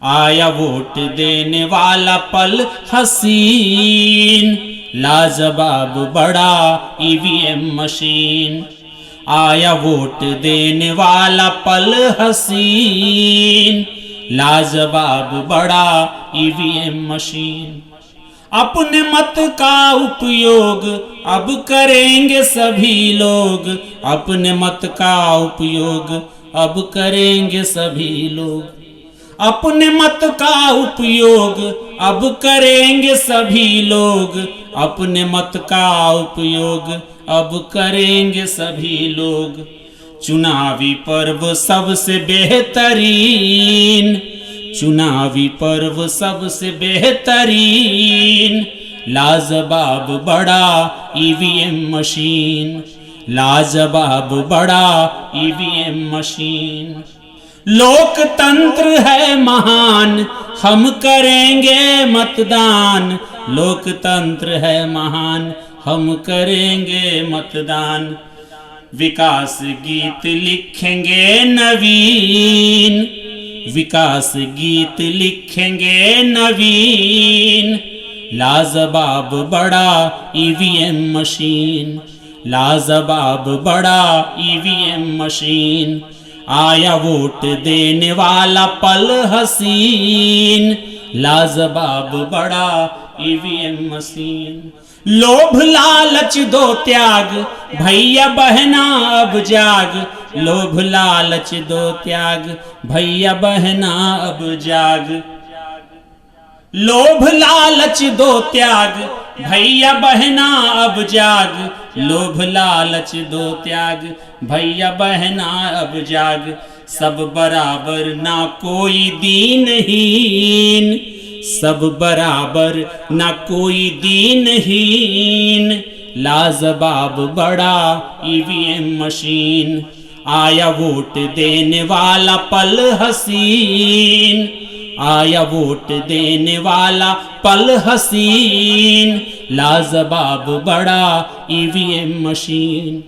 आया वोट देने वाला पल हसीन, लाजवाब बड़ा ईवीएम मशीन। आया वोट देने वाला पल हसीन, लाजवाब बड़ा ईवीएम मशीन। अपने मत का उपयोग अब करेंगे सभी लोग, अपने मत का उपयोग अब करेंगे सभी लोग। अपने मत का उपयोग अब करेंगे सभी लोग, अपने मत का उपयोग अब करेंगे सभी लोग। चुनावी पर्व सबसे बेहतरीन, चुनावी पर्व सबसे बेहतरीन, लाजवाब बड़ा ईवीएम मशीन, लाजवाब बड़ा ईवीएम मशीन। लोकतंत्र है महान, हम करेंगे मतदान, लोकतंत्र है महान, हम करेंगे मतदान। विकास गीत लिखेंगे नवीन, विकास गीत लिखेंगे नवीन, लाजवाब बड़ा ईवीएम मशीन, लाजवाब बड़ा ईवीएम मशीन। आया वोट देने वाला पल हसीन, लाजवाब बड़ा ईवीएम मशीन। लोभ लालच दो त्याग, भैया बहना अब जाग, लोभ लालच दो त्याग, भैया बहना अब जाग। लोभ लालच दो त्याग, भैया बहना अब जाग, लोभ लालच दो त्याग, भैया बहना अब जाग। सब बराबर ना कोई दीनहीन, सब बराबर ना कोई दीनहीन, लाजवाब बड़ा ईवीएम मशीन। आया वोट देने वाला पल हसीन, आया वोट देने वाला पल हसीन, लाजवाब बड़ा ईवीएम मशीन।